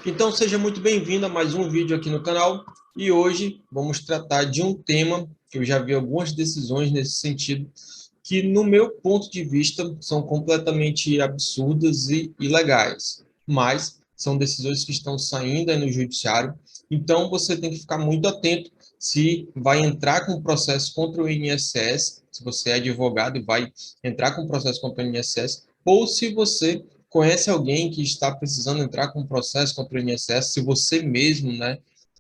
Então, seja muito bem-vindo a mais um vídeo aqui no canal. E hoje vamos tratar de um tema que eu já vi algumas decisões nesse sentido, que no meu ponto de vista são completamente absurdas e ilegais, mas são decisões que estão saindo aí no judiciário. Então, você tem que ficar muito atento se vai entrar com processo contra o INSS, se você é advogado e vai entrar com processo contra o INSS, ou se você conhece alguém que está precisando entrar com processo contra o INSS, se você mesmo, né,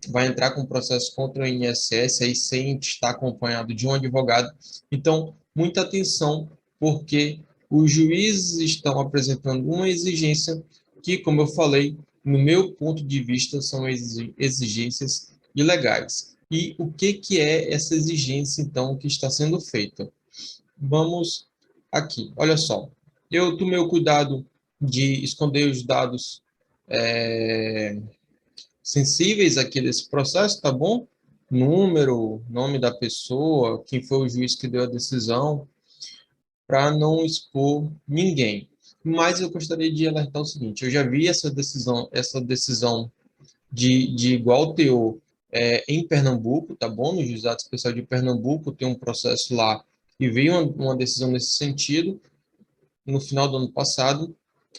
vai entrar com processo contra o INSS, aí sem estar acompanhado de um advogado. Então, muita atenção, porque os juízes estão apresentando uma exigência que, como eu falei, no meu ponto de vista, são exigências ilegais. E o que é essa exigência, então, que está sendo feita? Vamos aqui, olha só. Eu tomei o cuidado de esconder os dados sensíveis aqui desse processo, tá bom? Número, nome da pessoa, quem foi o juiz que deu a decisão, para não expor ninguém. Mas eu gostaria de alertar o seguinte: eu já vi essa decisão de igual teor em Pernambuco, tá bom? No Juizado Especial de Pernambuco tem um processo lá e veio uma decisão nesse sentido no final do ano passado,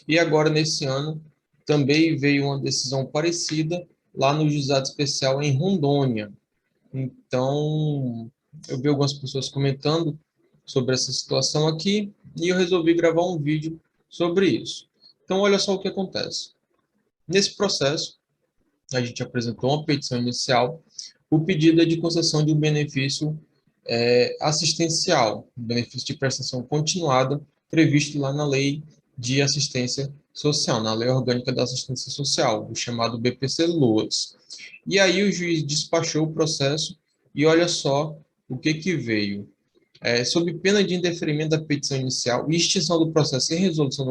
e agora nesse ano também veio uma decisão parecida lá no Juizado Especial em Rondônia. Então, eu vi algumas pessoas comentando sobre essa situação aqui e eu resolvi gravar um vídeo sobre isso. Então, olha só o que acontece. Nesse processo, a gente apresentou uma petição inicial. O pedido é de concessão de um benefício assistencial, um benefício de prestação continuada, previsto lá na Lei de Assistência Social, na Lei Orgânica da Assistência Social, o chamado BPC-LOAS. E aí o juiz despachou o processo e olha só o que veio. Sob pena de indeferimento da petição inicial e extinção do processo sem resolução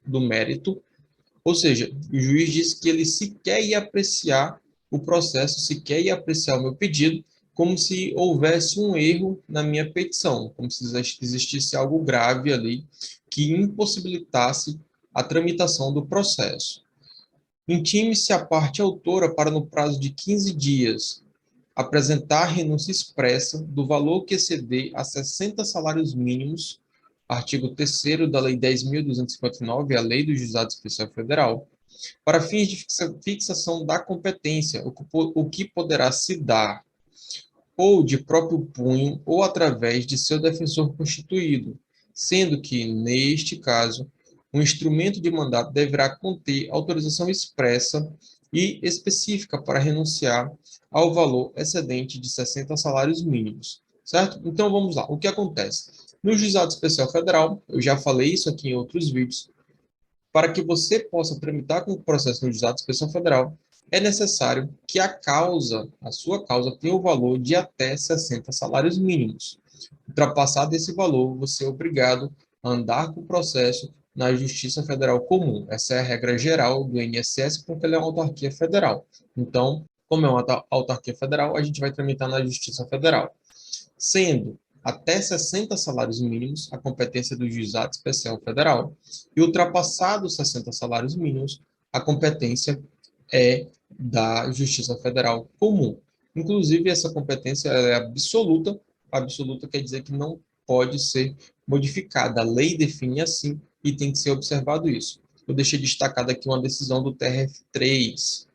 do mérito, ou seja, o juiz disse que ele sequer ia apreciar o processo, sequer ia apreciar o meu pedido, como se houvesse um erro na minha petição, como se existisse algo grave ali que impossibilitasse a tramitação do processo. Intime-se a parte autora para, no prazo de 15 dias, apresentar renúncia expressa do valor que exceder a 60 salários mínimos, artigo 3º da Lei 10.259, a Lei do Juizado Especial Federal, para fins de fixação da competência, o que poderá se dar ou de próprio punho ou através de seu defensor constituído, sendo que, neste caso, o instrumento de mandato deverá conter autorização expressa e específica para renunciar ao valor excedente de 60 salários mínimos, certo? Então, vamos lá. O que acontece? No Juizado Especial Federal, eu já falei isso aqui em outros vídeos, para que você possa tramitar com o processo no Juizado Especial Federal, é necessário que a sua causa, tenha o valor de até 60 salários mínimos. Ultrapassado esse valor, você é obrigado a andar com o processo na Justiça Federal Comum. Essa é a regra geral do INSS, porque ele é uma autarquia federal. Então, como é uma autarquia federal, a gente vai tramitar na Justiça Federal. Sendo até 60 salários mínimos a competência do Juizado Especial Federal, e ultrapassados 60 salários mínimos, a competência é da Justiça Federal Comum. Inclusive, essa competência é absoluta. Absoluta quer dizer que não pode ser modificada. A lei define assim e tem que ser observado isso. Eu deixei destacado aqui uma decisão do TRF3,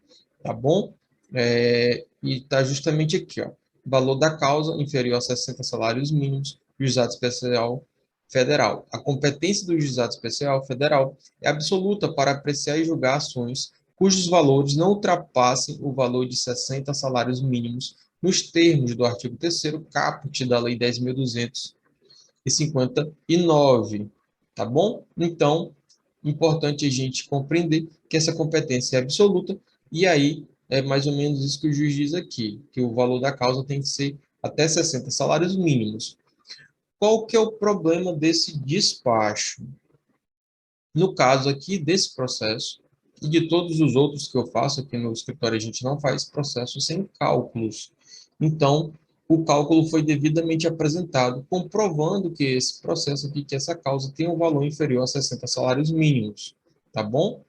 tá bom? E está justamente aqui, ó. Valor da causa inferior a 60 salários mínimos, Juizado Especial Federal. A competência do Juizado Especial Federal é absoluta para apreciar e julgar ações cujos valores não ultrapassem o valor de 60 salários mínimos nos termos do artigo 3º caput da Lei 10.259, tá bom? Então, importante a gente compreender que essa competência é absoluta e aí é mais ou menos isso que o juiz diz aqui, que o valor da causa tem que ser até 60 salários mínimos. Qual que é o problema desse despacho? No caso aqui desse processo, e de todos os outros que eu faço aqui no escritório, a gente não faz processo sem cálculos. Então, o cálculo foi devidamente apresentado, comprovando que esse processo aqui, que essa causa tem um valor inferior a 60 salários mínimos, tá bom?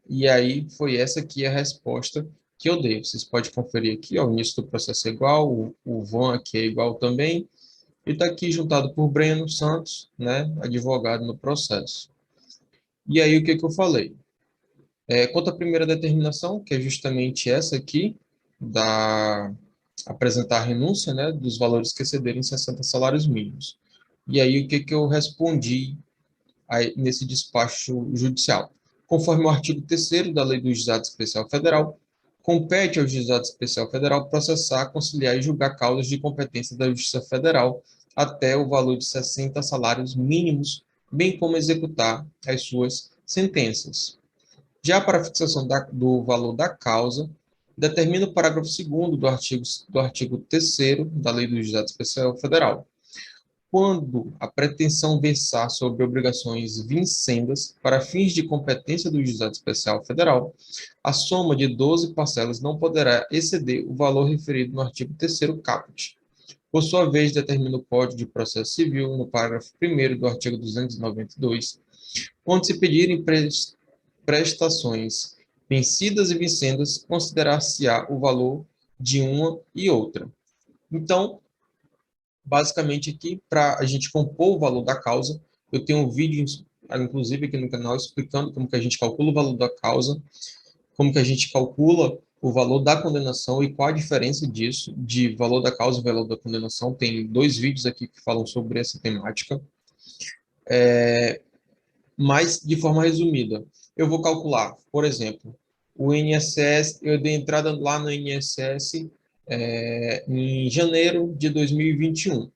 E aí foi essa aqui a resposta que eu dei. Vocês podem conferir aqui, ó, o início do processo é igual, o van aqui é igual também, e está aqui juntado por Breno Santos, né, advogado no processo. E aí o que que eu falei? Quanto à primeira determinação, que é justamente essa aqui, da apresentar a renúncia, né, dos valores que excederem 60 salários mínimos. E aí o que que eu respondi aí, nesse despacho judicial? Conforme o artigo 3º da Lei do Juizado Especial Federal, compete ao Juizado Especial Federal processar, conciliar e julgar causas de competência da Justiça Federal até o valor de 60 salários mínimos, bem como executar as suas sentenças. Já para a fixação do valor da causa, determina o parágrafo 2º do artigo 3º da Lei do Juizado Especial Federal. Quando a pretensão versar sobre obrigações vincendas para fins de competência do Juizado Especial Federal, a soma de 12 parcelas não poderá exceder o valor referido no artigo 3º caput. Por sua vez, determina o Código de Processo Civil, no parágrafo 1º do artigo 292, quando se pedirem prestações vencidas e vincendas, considerar-se-á o valor de uma e outra. Então, basicamente aqui, para a gente compor o valor da causa, eu tenho um vídeo, inclusive aqui no canal, explicando como que a gente calcula o valor da causa, como que a gente calcula o valor da condenação e qual a diferença disso, de valor da causa e valor da condenação. Tem 2 vídeos aqui que falam sobre essa temática. Mas, de forma resumida, eu vou calcular, por exemplo, o INSS, eu dei entrada lá no INSS em janeiro de 2021,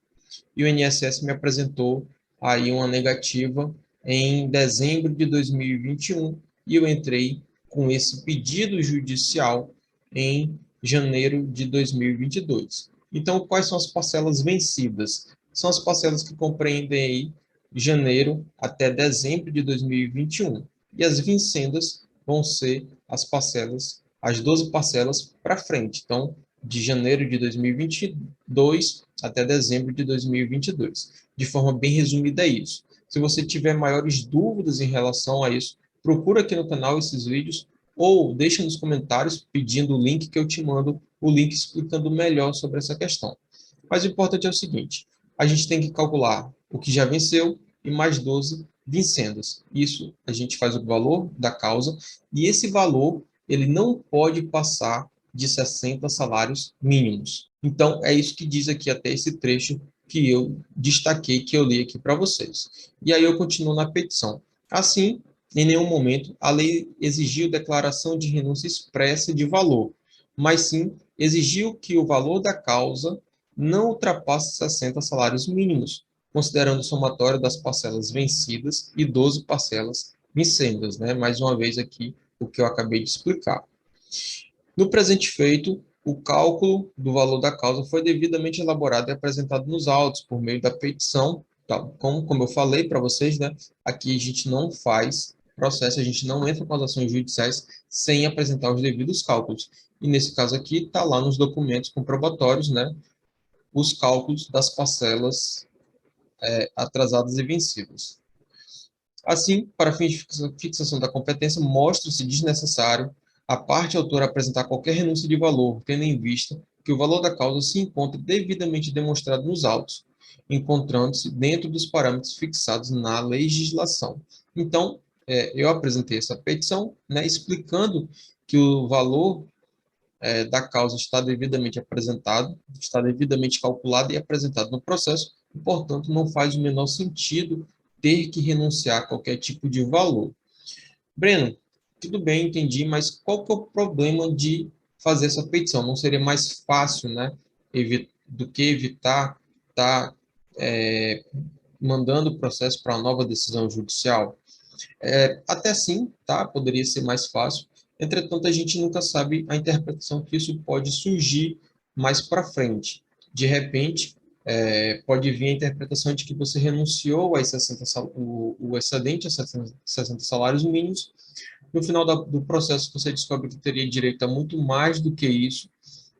e o INSS me apresentou aí uma negativa em dezembro de 2021, e eu entrei com esse pedido judicial em janeiro de 2022. Então, quais são as parcelas vencidas? São as parcelas que compreendem aí janeiro até dezembro de 2021. E as vincendas vão ser as parcelas, as 12 parcelas para frente. Então, de janeiro de 2022 até dezembro de 2022. De forma bem resumida, é isso. Se você tiver maiores dúvidas em relação a isso, procura aqui no canal esses vídeos ou deixa nos comentários pedindo o link que eu te mando, o link explicando melhor sobre essa questão. Mas o importante é o seguinte, a gente tem que calcular o que já venceu e mais 12 vincendas. Isso a gente faz o valor da causa e esse valor ele não pode passar de 60 salários mínimos. Então, é isso que diz aqui até esse trecho que eu destaquei, que eu li aqui para vocês. E aí eu continuo na petição. Assim, em nenhum momento a lei exigiu declaração de renúncia expressa de valor, mas sim exigiu que o valor da causa não ultrapasse 60 salários mínimos, considerando o somatório das parcelas vencidas e 12 parcelas vincendas, né? Mais uma vez aqui o que eu acabei de explicar. No presente feito, o cálculo do valor da causa foi devidamente elaborado e apresentado nos autos por meio da petição, tá? Como eu falei para vocês, né? Aqui a gente não faz processo, a gente não entra com as ações judiciais sem apresentar os devidos cálculos. E nesse caso aqui está lá nos documentos comprobatórios, né? Os cálculos das parcelas atrasadas e vencidas. Assim, para fins de fixação da competência, mostra-se desnecessário a parte autora apresentar qualquer renúncia de valor, tendo em vista que o valor da causa se encontra devidamente demonstrado nos autos, encontrando-se dentro dos parâmetros fixados na legislação. Então, eu apresentei essa petição, né, explicando que o valor da causa está devidamente apresentado, está devidamente calculado e apresentado no processo, e, portanto, não faz o menor sentido ter que renunciar a qualquer tipo de valor. Breno, tudo bem, entendi, mas qual que é o problema de fazer essa petição? Não seria mais fácil, né, do que evitar estar mandando o processo para uma nova decisão judicial? Até sim, tá? Poderia ser mais fácil. Entretanto, a gente nunca sabe a interpretação que isso pode surgir mais para frente. De repente, pode vir a interpretação de que você renunciou a 60, o excedente a 60 salários mínimos. No final do processo, você descobre que teria direito a muito mais do que isso,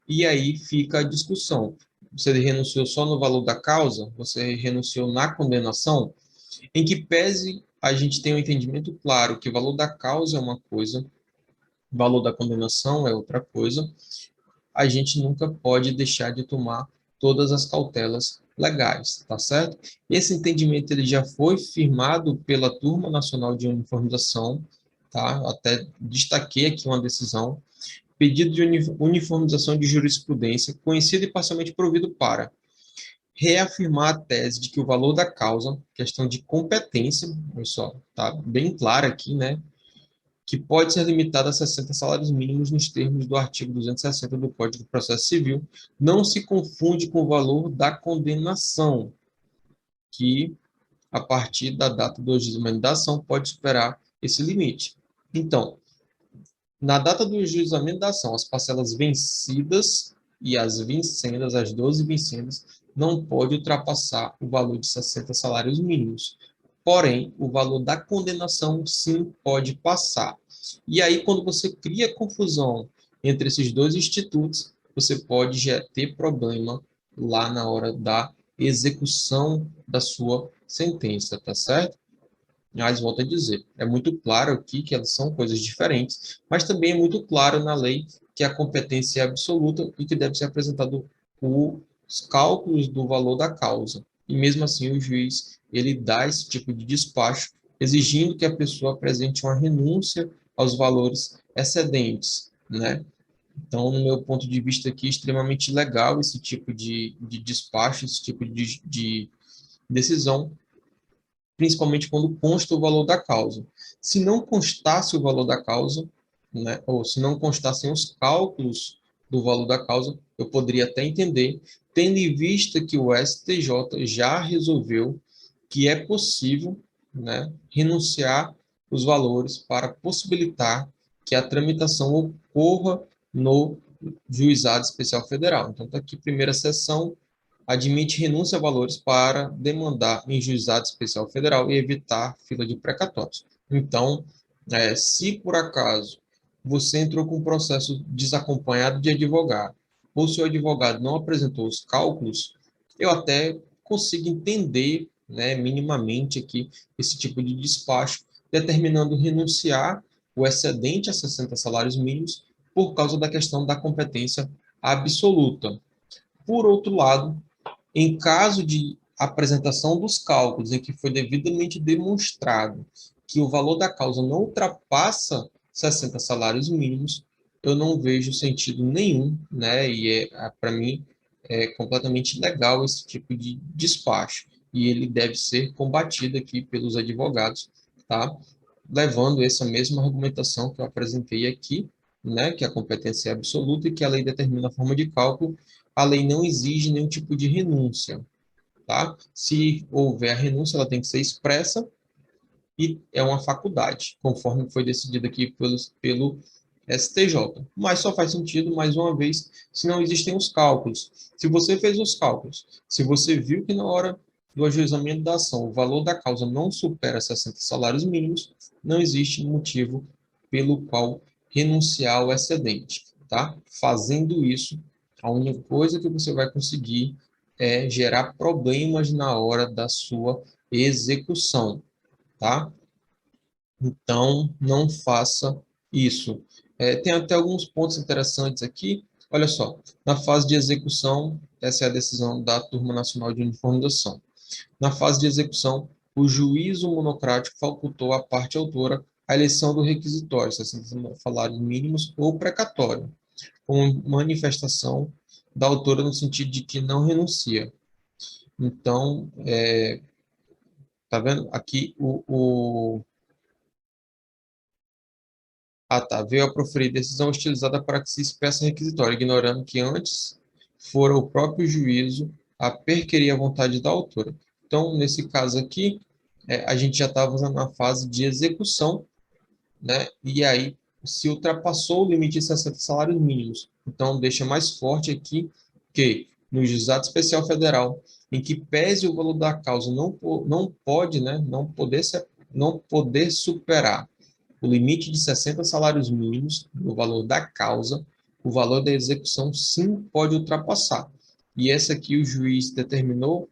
e aí fica a discussão. Você renunciou só no valor da causa? Você renunciou na condenação? Em que pese a gente tem um entendimento claro que o valor da causa é uma coisa valor da condenação é outra coisa, a gente nunca pode deixar de tomar todas as cautelas legais, tá certo? Esse entendimento ele já foi firmado pela Turma Nacional de Uniformização, tá? Até destaquei aqui uma decisão, pedido de uniformização de jurisprudência, conhecido e parcialmente provido para reafirmar a tese de que o valor da causa, questão de competência, olha só, tá bem claro aqui, né? Que pode ser limitada a 60 salários mínimos nos termos do artigo 260 do Código de Processo Civil, não se confunde com o valor da condenação, que, a partir da data do ajuizamento da ação, pode superar esse limite. Então, na data do ajuizamento da ação, as parcelas vencidas e as vincendas, as 12 vincendas, não pode ultrapassar o valor de 60 salários mínimos. Porém, o valor da condenação, sim, pode passar. E aí, quando você cria confusão entre esses dois institutos, você pode já ter problema lá na hora da execução da sua sentença, tá certo? Mas, volto a dizer, é muito claro aqui que elas são coisas diferentes, mas também é muito claro na lei que a competência é absoluta e que deve ser apresentado os cálculos do valor da causa. E mesmo assim o juiz, ele dá esse tipo de despacho, exigindo que a pessoa apresente uma renúncia aos valores excedentes, né? Então, no meu ponto de vista aqui, extremamente legal esse tipo de despacho, esse tipo de decisão, principalmente quando consta o valor da causa. Se não constasse o valor da causa, né, ou se não constassem os cálculos do valor da causa, eu poderia até entender, tendo em vista que o STJ já resolveu que é possível, né, renunciar os valores para possibilitar que a tramitação ocorra no Juizado Especial Federal. Então, está aqui, primeira sessão, admite renúncia a valores para demandar em juizado especial federal e evitar fila de precatórios. Então, se por acaso você entrou com um processo desacompanhado de advogado, ou se o advogado não apresentou os cálculos, eu até consigo entender, né, minimamente aqui esse tipo de despacho, determinando renunciar o excedente a 60 salários mínimos por causa da questão da competência absoluta. Por outro lado, em caso de apresentação dos cálculos em que foi devidamente demonstrado que o valor da causa não ultrapassa 60 salários mínimos, eu não vejo sentido nenhum, né? E para mim é completamente ilegal esse tipo de despacho. E ele deve ser combatido aqui pelos advogados, tá? Levando essa mesma argumentação que eu apresentei aqui, né? Que a competência é absoluta e que a lei determina a forma de cálculo, a lei não exige nenhum tipo de renúncia, tá? Se houver a renúncia, ela tem que ser expressa e é uma faculdade, conforme foi decidido aqui pelo STJ. Mas só faz sentido, mais uma vez, se não existem os cálculos. Se você fez os cálculos, se você viu que na hora do ajuizamento da ação o valor da causa não supera 60 salários mínimos, não existe motivo pelo qual renunciar ao excedente, tá? Fazendo isso, a única coisa que você vai conseguir é gerar problemas na hora da sua execução, tá? Então, não faça isso. Tem até alguns pontos interessantes aqui. Olha só, na fase de execução, essa é a decisão da Turma Nacional de Uniformização. Na fase de execução, o juízo monocrático facultou à parte autora a eleição do requisitório, 60 salários mínimos ou precatório, com manifestação da autora no sentido de que não renuncia. Então, tá vendo? Aqui veio a proferir decisão utilizada para que se expressa requisitório, ignorando que antes fora o próprio juízo a perquirir a vontade da autora. Então, nesse caso aqui, a gente já estava na fase de execução, né? E aí se ultrapassou o limite de 60 salários mínimos. Então, deixa mais forte aqui que no Juizado Especial Federal, em que pese o valor da causa não pode, né, não poder superar o limite de 60 salários mínimos no valor da causa, o valor da execução sim pode ultrapassar. E essa aqui o juiz determinou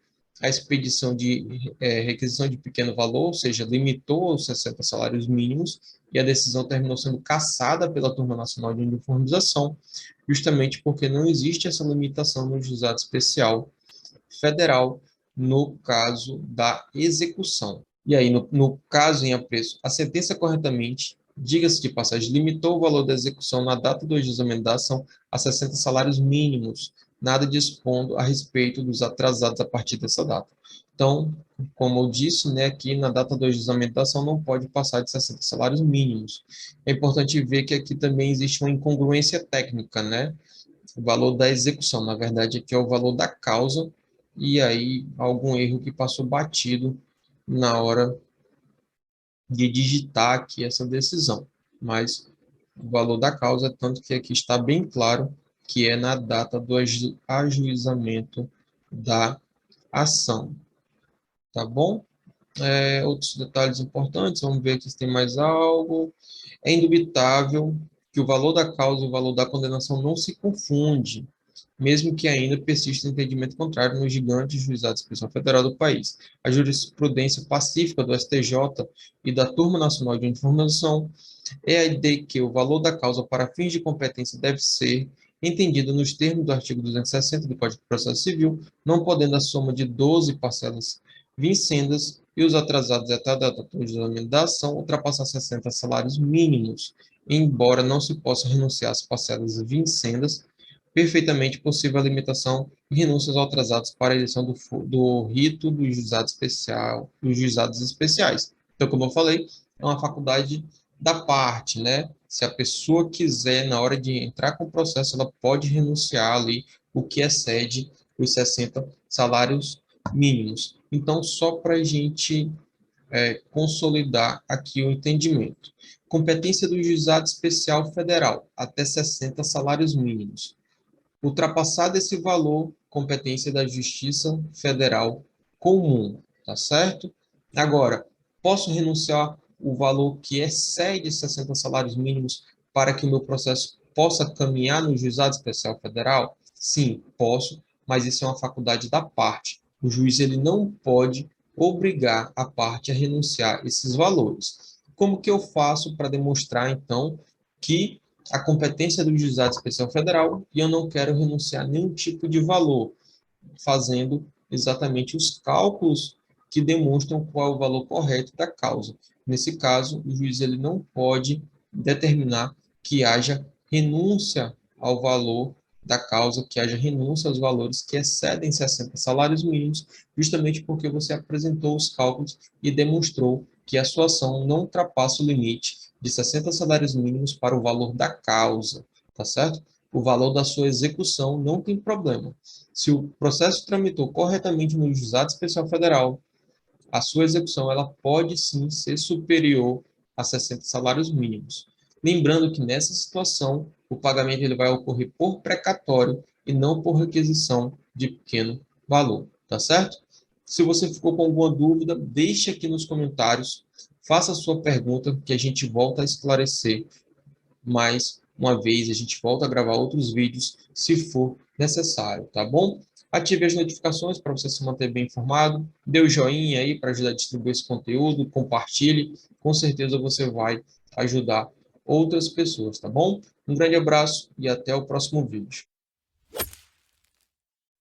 a expedição de requisição de pequeno valor, ou seja, limitou os 60 salários mínimos, e a decisão terminou sendo cassada pela Turma Nacional de Uniformização, justamente porque não existe essa limitação no juizado especial federal no caso da execução. E aí, no caso em apreço, a sentença corretamente, diga-se de passagem, limitou o valor da execução na data do ajuizamento da ação a 60 salários mínimos, nada dispondo a respeito dos atrasados a partir dessa data. Então, como eu disse, né, aqui na data do ajuizamento da ação não pode passar de 60 salários mínimos. É importante ver que aqui também existe uma incongruência técnica, né? O valor da execução, na verdade, aqui é o valor da causa, e aí algum erro que passou batido na hora de digitar aqui essa decisão. Mas o valor da causa, tanto que aqui está bem claro que é na data do ajuizamento da ação. Tá bom? Outros detalhes importantes, vamos ver aqui se tem mais algo. É indubitável que o valor da causa e o valor da condenação não se confunde, mesmo que ainda persista entendimento contrário nos gigantes juizados de expressão federal do país. A jurisprudência pacífica do STJ e da Turma Nacional de Informação é a de que o valor da causa para fins de competência deve ser entendido nos termos do artigo 260 do Código de Processo Civil, não podendo a soma de 12 parcelas vincendas e os atrasados até a data do julgamento da ação ultrapassar 60 salários mínimos, embora não se possa renunciar às parcelas vincendas, perfeitamente possível a limitação e renúncias aos atrasados para a eleição do rito do juizado especial, dos juizados especiais. Então, como eu falei, é uma faculdade da parte, né? Se a pessoa quiser, na hora de entrar com o processo, ela pode renunciar ali o que excede os 60 salários mínimos. Então, só para a gente consolidar aqui o entendimento. Competência do juizado especial federal, até 60 salários mínimos. Ultrapassado esse valor, competência da Justiça Federal comum, tá certo? Agora, posso renunciar o valor que excede 60 salários mínimos para que o meu processo possa caminhar no Juizado Especial Federal? Sim, posso, mas isso é uma faculdade da parte. O juiz ele não pode obrigar a parte a renunciar a esses valores. Como que eu faço para demonstrar, então, que a competência do Juizado Especial Federal e eu não quero renunciar a nenhum tipo de valor, fazendo exatamente os cálculos que demonstram qual é o valor correto da causa. Nesse caso, o juiz ele não pode determinar que haja renúncia ao valor da causa, que haja renúncia aos valores que excedem 60 salários mínimos, justamente porque você apresentou os cálculos e demonstrou que a sua ação não ultrapassa o limite de 60 salários mínimos para o valor da causa, tá certo? O valor da sua execução não tem problema. Se o processo tramitou corretamente no Juizado Especial Federal, a sua execução ela pode sim ser superior a 60 salários mínimos. Lembrando que nessa situação, o pagamento ele vai ocorrer por precatório e não por requisição de pequeno valor, tá certo? Se você ficou com alguma dúvida, deixe aqui nos comentários, faça a sua pergunta que a gente volta a esclarecer mais uma vez, a gente volta a gravar outros vídeos se for necessário, tá bom? Ative as notificações para você se manter bem informado, dê o joinha aí para ajudar a distribuir esse conteúdo, compartilhe, com certeza você vai ajudar outras pessoas, tá bom? Um grande abraço e até o próximo vídeo.